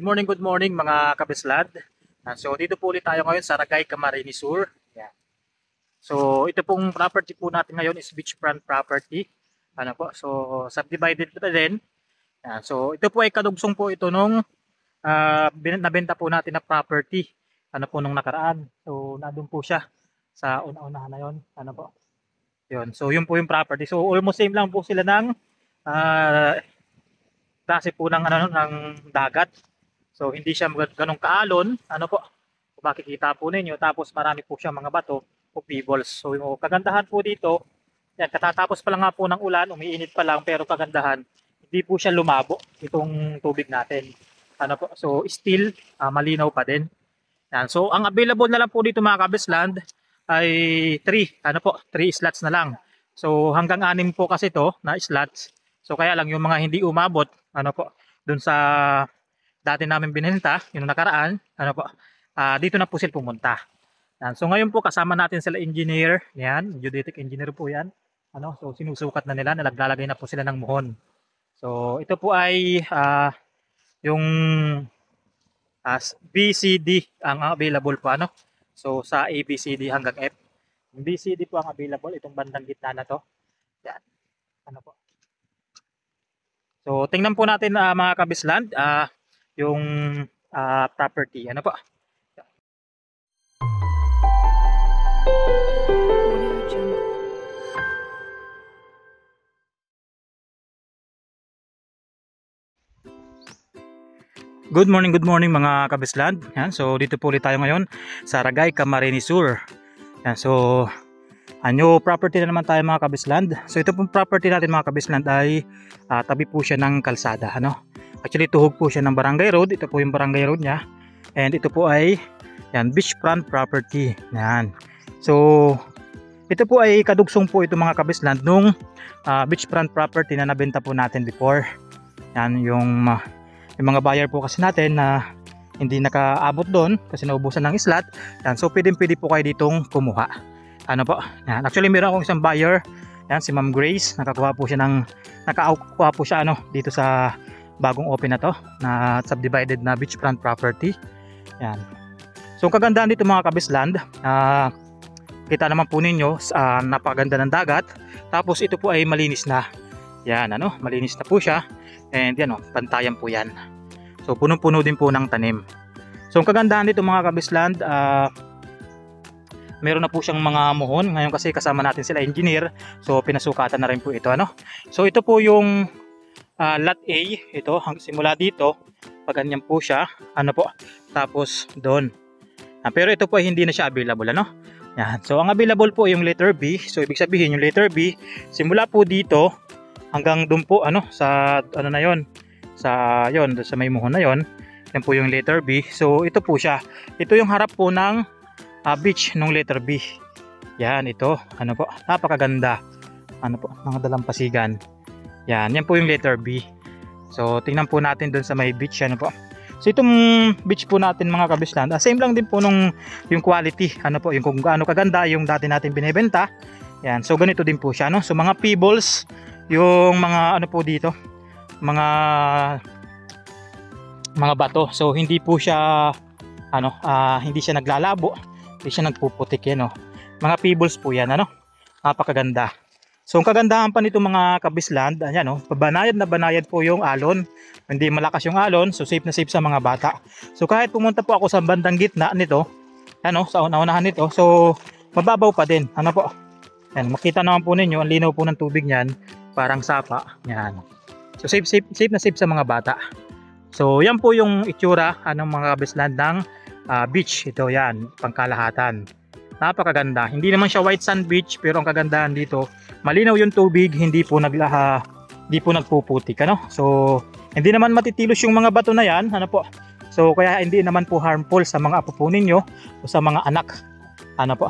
Good morning mga kabislad. So dito po ulit tayo ngayon sa Ragay, Camarines Sur. Yan. So ito pong property po natin ngayon is beachfront property. Ano po? So subdivided po din. Yan. So ito po ay kadugsong po ito nung nabenta po natin na property. Ano po nung nakaraan. So nandun po siya sa una-unahan na yon. Ano po? Yun. So yun po yung property. So almost same lang po sila ng klase po ng ng dagat. So hindi siya ganong kaalon, ano po, kung makikita po ninyo, tapos marami po siya mga bato o pebbles. So yung kagandahan po dito, yan, katatapos pa lang nga po ng ulan, umiinit pa lang, pero kagandahan, hindi po siya lumabo itong tubig natin. Ano po, so still malinaw pa din. Yan, so ang available na lang po dito mga kabisland ay 3 slots na lang. So hanggang 6 po kasi to na slots. So kaya lang yung mga hindi umabot, ano po, dun sa dati namin binenta, yung nakaraan, ano po, dito na po sila pumunta. Yan. So ngayon po kasama natin sila engineer, yan, geodetic engineer po yan. Ano, so sinusukat na nila, naglalagay na po sila ng muhon. So ito po ay yung BCD ang available po, ano. So sa ABCD hanggang F. Yung BCD po ang available, itong bandang gitna na to. Yan. Ano po. So tingnan po natin mga kabisland, yung property. Ano po? Good morning mga kabisland. Yan, so dito po ulit tayo ngayon sa Ragay, Camarines Sur. Yan, so new property na naman tayo mga kabisland. So ito pong property natin mga kabisland ay tabi po siya ng kalsada, ano? Actually tuhog po siya ng barangay road. Ito po yung barangay road niya. And ito po ay yan, beachfront property. Yan. So ito po ay kadugsong po ito mga kabisland nung beachfront property na nabenta po natin before. Yan yung mga buyer po kasi natin na hindi nakaabot doon kasi naubusan ng slot. Yan. So pwede po kayo ditong kumuha. Ano po? Yan. Actually meron akong isang buyer. Yan, si Ma'am Grace. Nakakuha po siya ano dito sa bagong open na to na subdivided na beachfront property. Yan. So ang kagandahan dito mga kabisland, kita naman po ninyo napakaganda ng dagat. Tapos ito po ay malinis na. Yan, ano, malinis na po siya. And yan, pantayan po yan. So punong-puno din po ng tanim. So ang kagandahan dito mga kabisland, meron na po siyang mga muhon. Ngayon kasi kasama natin sila engineer. So pinasukatan na rin po ito, ano. So ito po yung lot A, ito, simula dito, pag ganyan po siya, ano po, tapos doon. Pero ito po ay hindi na siya available, ano. Yan. So ang available po yung letter B. So ibig sabihin yung letter B, simula po dito hanggang doon po, ano, sa ano na yon, sa yon, sa may muhon na yon. Yan po yung letter B. So ito po siya. Ito yung harap po ng beach ng letter B. Yan, ito, ano po, napakaganda. Ano po, mga dalampasigan. Yan, yan po yung letter B. So tingnan po natin doon sa may beach, ano po. So itong beach po natin mga kabisland, same lang din po nung yung quality, ano po, yung kung gaano kaganda yung dati natin binebenta. Yan, so ganito din po siya, no. So mga pebbles, yung mga ano po dito, mga bato. So hindi po siya ano, hindi siya naglalabo, hindi siya nagpuputik yan, no. Mga pebbles po yan, ano. Napakaganda. So ang kagandahan pa nito mga kabisland, ayan, no, banayad na banayad po yung alon. Hindi malakas yung alon, so safe na safe sa mga bata. So kahit pumunta po ako sa bandang gitna nito, ano, sa una-unahan nito, so mababaw pa din, ano po. Yan, makita naman po ninyo ang linaw po ng tubig niyan, parang sapa. Yan. So safe na safe sa mga bata. So yan po yung itsura anong mga kabisland ng beach. Ito yan, pangkalahatan. Napakaganda. Hindi naman siya white sand beach, pero ang kagandahan dito, malinaw yung tubig, hindi po nagpuputik, ano. So hindi naman matitilos yung mga bato na yan, ano po. So kaya hindi naman po harmful sa mga apo po ninyo o sa mga anak, ano po.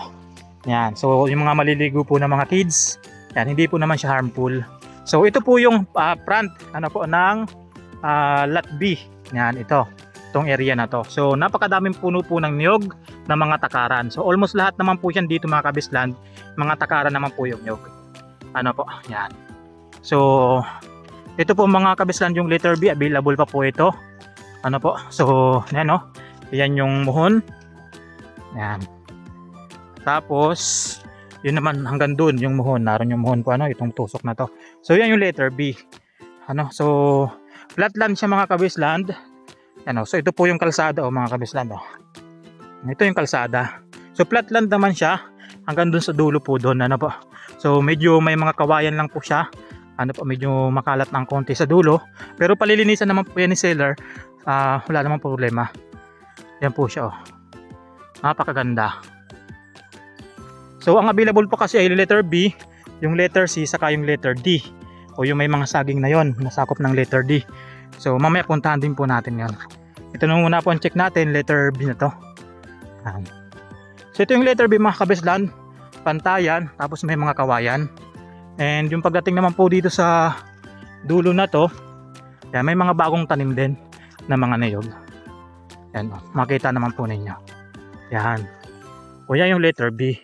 Yan. So yung mga maliligo po ng mga kids, yan, hindi po naman siya harmful. So ito po yung front, ano po, ng lot B. Yan, itong area na to. So napakadaming puno po ng niyog na mga takaran. So almost lahat naman po yan dito mga kabisland, mga takaran naman po yung niyog. Ano po, yan. So ito po mga kabisland yung letter B, available pa po ito. Ano po? So, yan o. Yan yung muhon. Yan. Tapos, yun naman hanggang dun yung muhon. Naroon yung muhon po, ano, itong tusok na to. So, yan yung letter B. Ano, so, flatland siya mga kabisland. Ano, so ito po yung kalsada mga kabisland. Ito yung kalsada. So, flatland naman siya hanggang dun sa dulo po doon. Ano po? So, medyo may mga kawayan lang po siya. Ano po, medyo makalat ng konti sa dulo. Pero palilinisan naman po yan ni seller. Wala namang problema. Yan po siya. Napakaganda. So ang available po kasi ay letter B, yung letter C, saka yung letter D. O yung may mga saging na yon, nasakop ng letter D. So mamaya puntahan din po natin yon. Ito na muna po ang check natin, letter B na to. So ito yung letter B mga kabisland. Pantayan, tapos may mga kawayan. And yung pagdating naman po dito sa dulo na to, yan, may mga bagong tanim din na mga niyog. Yan, makita naman po ninyo. Yan. O yan yung letter B.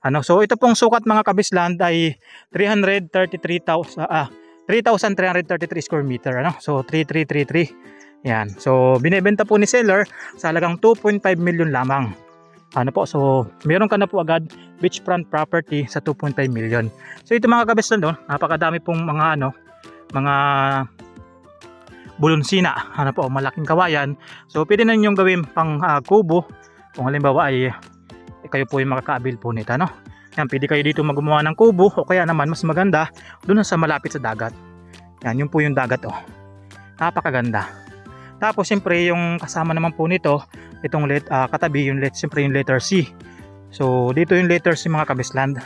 Ano, so ito pong sukat mga kabisland ay 333,000 3,333 square meter, ano? So 3333. Yan. So binebenta po ni seller sa halagang 2.5 million lamang. Ano po? So meron ka na po agad beachfront property sa 2.5 million. So ito mga kabisland, napakadami pong mga mga bulonsina, ano po, malaking kawayan. So pwede na ninyong gawin pang kubo kung halimbawa ay kayo po yung makakaabil po nito, no? Yan, pwede kayo dito gumawa ng kubo, o kaya naman mas maganda doon sa malapit sa dagat. Yan, yun po yung dagat, napakaganda. Tapos siyempre yung kasama naman po nito, itong katabi yung siyempre yung letter C. So dito yung letter C mga kabisland.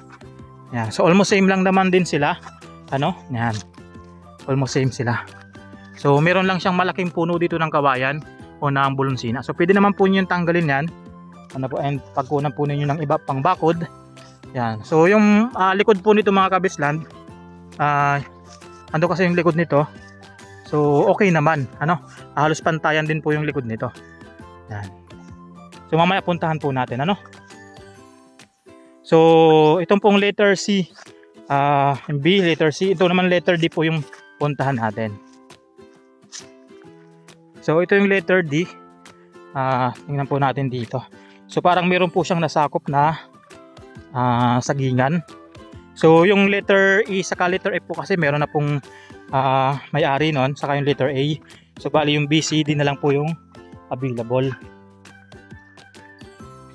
Yan, so almost same lang naman din sila, ano? Yan, almost same sila. So meron lang siyang malaking puno dito ng kawayan o ng bulonsina. So pwede naman po niyo yung tanggalin yan. Ano po, and pagkunan po ninyo ng iba pang bakod. Yan. So yung likod po nito mga kabisland, ano kasi yung likod nito. So okay naman, ano? Halos pantayan din po yung likod nito. Yan. So mamaya puntahan po natin, ano? So itong pong letter C, B, letter C, ito naman letter D po yung puntahan natin. So ito yung letter D. Tingnan po natin dito. So parang meron po siyang nasakop na sagingan. So yung letter E saka letter F po kasi meron na pong may-ari nun, saka yung letter A. So bali yung B, C, D na lang po yung available.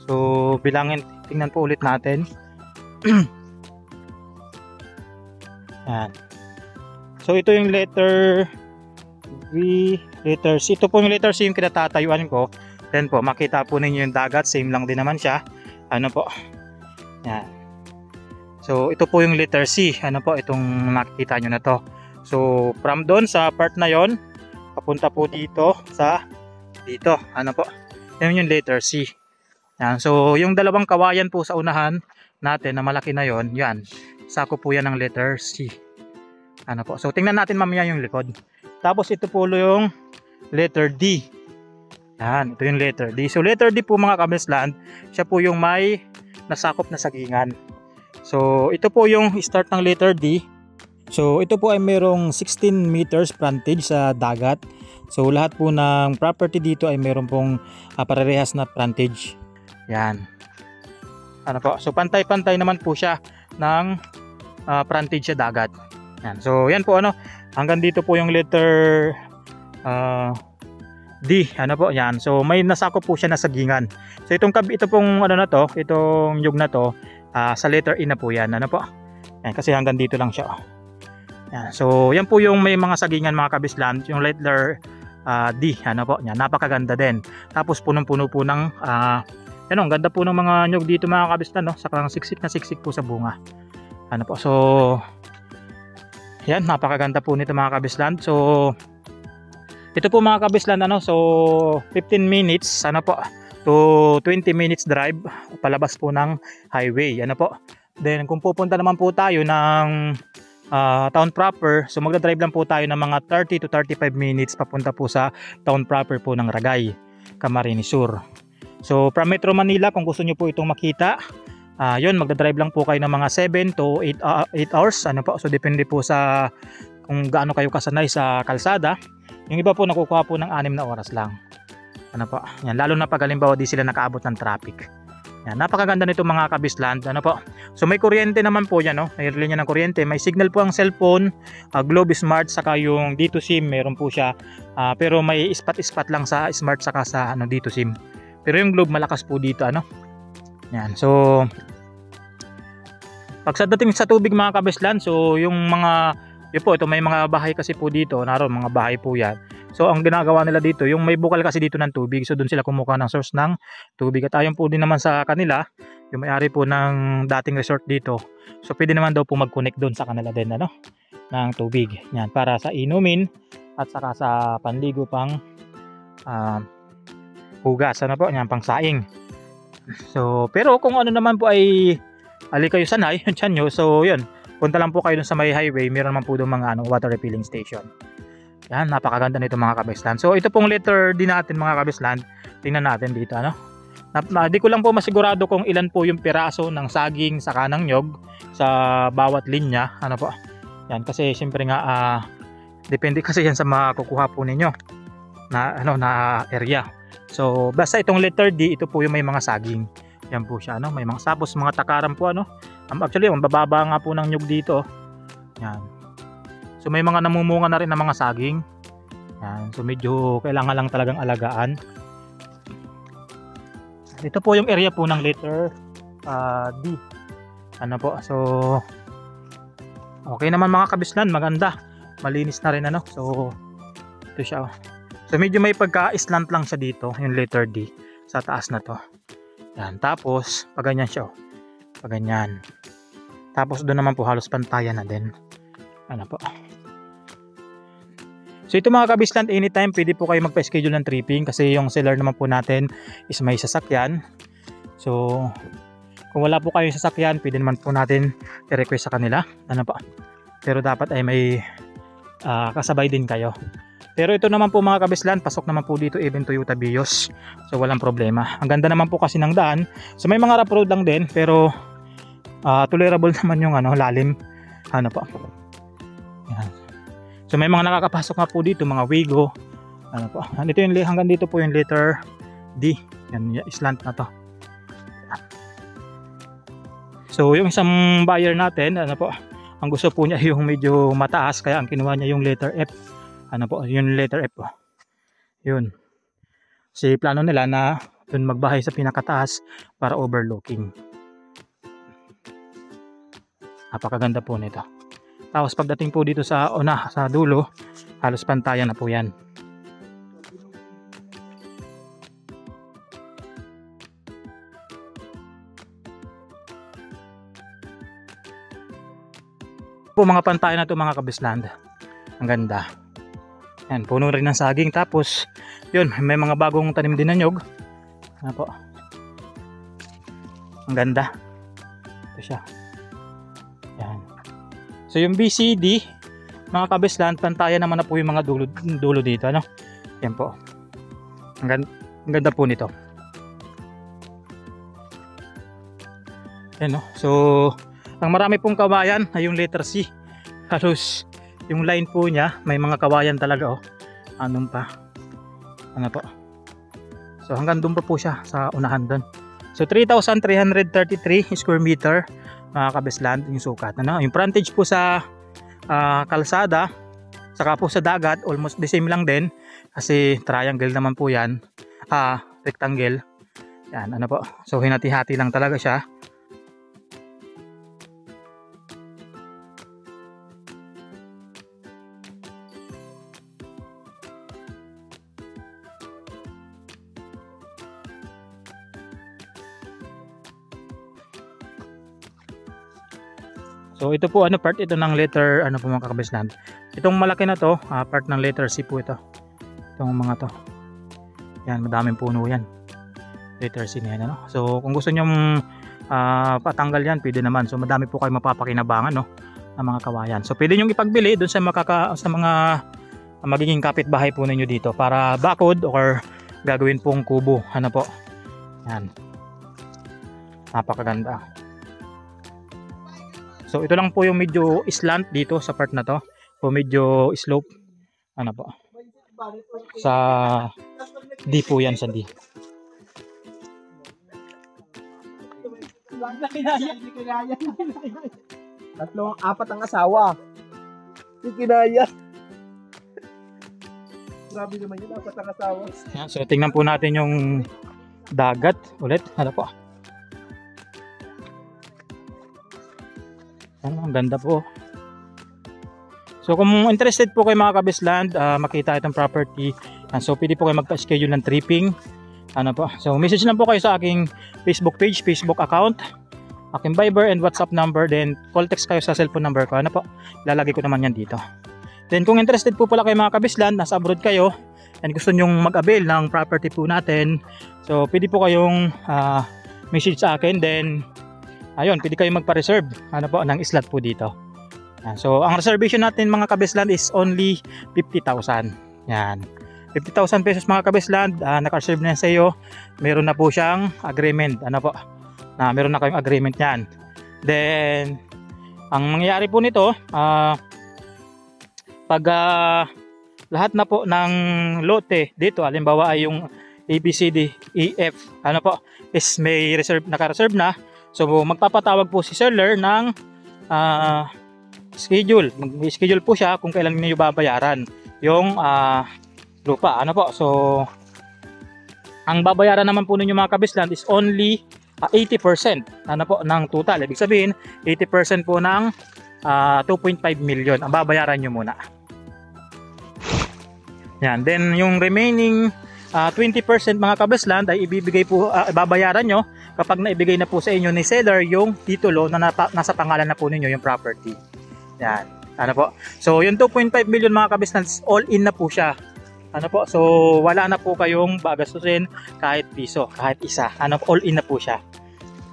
So bilangin, tingnan po ulit natin. Yan. So ito yung letter B, letter C. Ito po yung letter C yung kinatatayuan ko. Then po, makita po ninyo yung dagat. Same lang din naman siya. Ano po? Yan. So, ito po yung letter C. Ano po? Itong nakikita nyo na to. So, from doon sa part na yon, papunta po dito sa dito. Ano po? Yan yung letter C. Yan. So, yung dalawang kawayan po sa unahan natin na malaki na yon, yan. Sako po yan ng letter C. Ano po? So, tingnan natin mamaya yung likod. Tapos, ito po yung letter D. Yan, ito yung letter D. So letter D po mga kabisland, siya po yung may nasakop na sagingan. So ito po yung start ng letter D. So ito po ay merong 16 meters frontage sa dagat. So lahat po ng property dito ay meron pong parehas na frontage. Yan. Ano po? So pantay-pantay naman po siya ng frontage sa dagat. Yan. So yan po, ano, hanggang dito po yung letter D, ano po, yan. So may nasakop po siya na sagingan. So ito pong ano na to, itong nyug na to, sa letter E na po yan, ano po. Yan, kasi hanggang dito lang siya. Yan. So yan po yung may mga sagingan mga kabisland, yung letter D, ano po. Yan, napakaganda din. Tapos punong-puno po ng ang ganda po ng mga nyug dito mga kabisland, no? Sakang siksik na siksik po sa bunga. Ano po. So yan, napakaganda po nito mga kabisland. So ito po mga kabisland, ano, so 15 minutes ano po to 20 minutes drive palabas po ng highway, ano po. Then kung pupunta naman po tayo ng town proper, so magdadrive lang po tayo ng mga 30 to 35 minutes papunta po sa town proper po ng Ragay, Camarines Sur. So from Metro Manila, kung gusto nyo po itong makita, yun, magdadrive lang po kayo ng mga 7 to 8 hours, ano po. So depende po sa kung gaano kayo kasanay sa kalsada. Yung iba po nakukuha po ng 6 na oras lang. Ano po? Yan, lalo na pag halimbawa di sila nakaabot ng traffic. Yan, napakaganda nito mga kabisland. Ano po? So may kuryente naman po yan, no? May linya ng kuryente. May signal po ang cellphone, Globe Smart, saka yung D2 SIM, meron po siya. Pero may ispat-ispat lang sa Smart saka sa ano, D2 SIM. Pero yung Globe malakas po dito, ano? Yan. So pag sa dating sa tubig mga kabisland, so yung mga yun po, ito may mga bahay kasi po dito, naroon mga bahay po yan. So ang ginagawa nila dito, yung may bukal kasi dito ng tubig, so doon sila kumukuha ng source ng tubig. At ayon po din naman sa kanila, yung may-ari po ng dating resort dito, so pwede naman daw po mag-connect doon sa kanila din, ano, ng tubig. Yan, para sa inumin at saka sa panligo pang hugas, ano po, yan, pang saing. So pero kung ano naman po ay kayo sanay, yung tiyan nyo, so yun, punta lang po kayo dun sa may highway, meron naman po doon mga water refilling station. Yan, napakaganda nito mga kabisland. So ito pong letter D natin mga kabisland, tingnan natin dito, ano. Di ko lang po masigurado kung ilan po yung piraso ng saging sa kanang nyog sa bawat linya, ano po. Yan, kasi siyempre nga depende kasi yan sa makukuha po ninyo na ano, na area. So basta itong letter D, ito po yung may mga saging. Yan po siya, ano, may mga sapos, mga takaran po, ano. Actually, ang bababa nga po ng nyug dito. Yan. So may mga namumunga na rin ng mga saging. Yan. So medyo kailangan lang talagang alagaan. Ito po yung area po ng letter D. Ano po? So okay naman mga kabisland, maganda. Malinis na rin, ano. So ito siya. So medyo may pagka-slant lang siya dito, yung letter D sa taas na to. Yan. Tapos pag ganyan siya, pag ganyan. Tapos doon naman po halos pantayan na din. Ano po. So ito mga kabisland, anytime pwede po kayo magpa-schedule ng tripping kasi yung seller naman po natin is may sasakyan. So kung wala po kayo sasakyan, pwede naman po natin i-request sa kanila. Ano po. Pero dapat ay may kasabay din kayo. Pero ito naman po mga kabisland, pasok naman po dito even Toyota Vios. So walang problema. Ang ganda naman po kasi ng daan. So may mga rough road lang din, pero tolerable naman yung ano, lalim. Ano po. Yan. So may mga nakakapasok nga po dito, mga Wigo. Ano po. Ito yung hanggang dito po yung letter D. Yan, slant na to. So yung isang buyer natin, ano po, ang gusto po niya yung medyo mataas, kaya ang kinuha niya yung letter F. Ano po, yung letter F po. Yun. Kasi plano nila na dun magbahay sa pinakataas para overlooking. Napakaganda po nito. Tapos pagdating po dito sa sa dulo, halos pantayan na po yan. Po mga pantayan na to mga kabisland. Ang ganda. Yan, puno rin ng saging. Tapos yun, may mga bagong tanim din na nyog. Ano po. Ang ganda. Ito siya. Yan. So yung BCD mga kabisland, pantayan naman na po yung mga dulo dito, ano. Yan po. Ang ganda po nito. Yan, no. So ang marami pong kawayan ay yung letter C. Halos yung line po niya may mga kawayan talaga, oh. Anong pa. Ano po. So hanggang doon pa po siya sa unahan doon. So 3,333 square meter mga kabisland yung sukat. Ano? Yung frontage po sa kalsada saka po sa dagat almost the same lang din kasi triangle naman po yan. Rectangle. Yan, ano po. So hinati-hati lang talaga siya. So ito po ano, part ito ng letter ano po mga kabisland. Itong malaki na to, part ng letter C po ito. Itong mga to. Yan, madaming puno yan. Letter C na yan, ano. So kung gusto niyo patanggal yan, pwede naman. So madami po kayo mapapakinabangan, no, ng mga kawayan. So pwede niyo ipagbili doon sa sa mga magiging kapitbahay po ninyo dito para bakod or gagawin pong kubo, ano po. Yan. Napakaganda. So ito lang po yung medyo slant dito sa part na to. O medyo slope. Ano po? Sa D po yan, sa D. Apat ang asawa. Hindi kinaya. Grabe naman yun, apat ang asawa. Yan, so tingnan po natin yung dagat ulit. Ano po? Ano, ang ganda po. So kung interested po kayo mga kabisland, makita itong property. So pwede po kayo magpa-schedule ng tripping. Ano po? So message lang po kayo sa aking Facebook page, Facebook account, aking Viber and WhatsApp number. Then call text kayo sa cellphone number ko. Ano po? Lalagay ko naman yan dito. Then kung interested po pala kayo mga kabisland, nasa abroad kayo and gusto nyong mag-avail ng property po natin, so pwede po kayong message sa akin. Then ayun, pwede kayong magpa-reserve ano po, ng slot po dito. So ang reservation natin mga kabisland is only 50,000. Yan. 50,000 pesos mga kabisland, naka-reserve na sa iyo. Meron na po siyang agreement. Ano po? Meron na kayong agreement yan. Then ang mangyayari po nito, pag lahat na po ng lote dito, halimbawa ay yung ABCD, EF, ano po, is may reserve, naka-reserve na. So magpapatawag po si seller ng schedule. Mag-schedule po siya kung kailan niyo babayaran yung lupa. Ano po? So ang babayaran naman po ninyo mga kabisland is only 80% ano po ng total. Ibig sabihin 80% po ng 2.5 million ang babayaran nyo muna. Yan. Then yung remaining 20% mga kabisland ay ibibigay po, babayaran nyo kapag naibigay na po sa inyo ni seller yung titulo na nasa pangalan na po ninyo yung property. Yan. Ano po? So yung 2.5 million mga kabisland, all in na po siya. Ano po? So wala na po kayong bagastusin kahit piso, kahit isa. Ano, all in na po siya.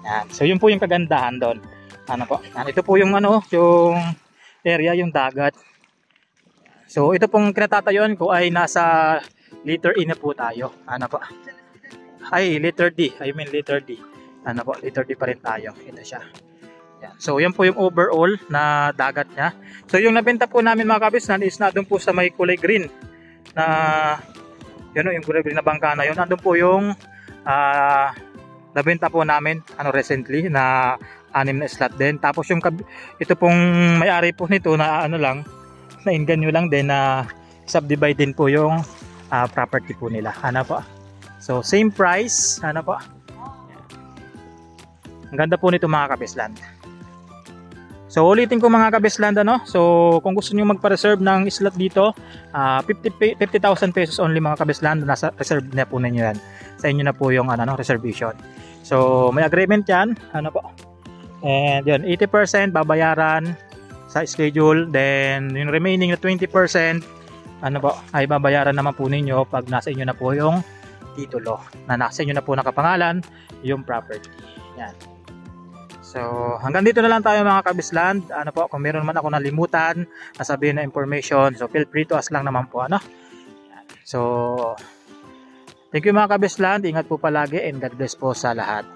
Yan. So yun po yung kagandahan doon. Ano po? Yan. Ito po yung ano, yung area, yung dagat. So ito pong kinatatayuan ko ay nasa letter E na po tayo. Ano po? Ay, letter D. I mean letter D. Ano po? Letter D pa rin tayo. Ito siya. Yan. So yan po yung overall na dagat niya. So yung nabenta po namin mga kabisland is na doon po sa may kulay green. Na yun o, yung kulay green na bangka na yun. Nandun po yung nabenta po namin recently na 6 na slot din. Tapos yung ito pong may-ari po nito na ano lang, na inganyo lang din na subdivide din po yung property po nila. Ano po? So same price. Ano po? Ang ganda po nito mga kabisland. So ulitin ko mga kabisland, ano? So kung gusto niyo magpa-reserve ng slot dito, 50,000 pesos only mga kabisland, nasa reserve na po ninyo yan. Sa inyo na po yung reservation. So may agreement yan, ano po? And yun, 80% babayaran sa schedule, then yung remaining na 20% ano po, ay babayaran naman po ninyo pag nasa inyo na po yung titulo, na nasa inyo na po nakapangalan yung property. Yan. So hanggang dito na lang tayo mga kabisland. Ano po, kung meron man ako nalimutan na sabihin na information, so feel free to ask lang naman po, ano. Yan. So thank you mga kabisland, ingat po palagi and God bless po sa lahat.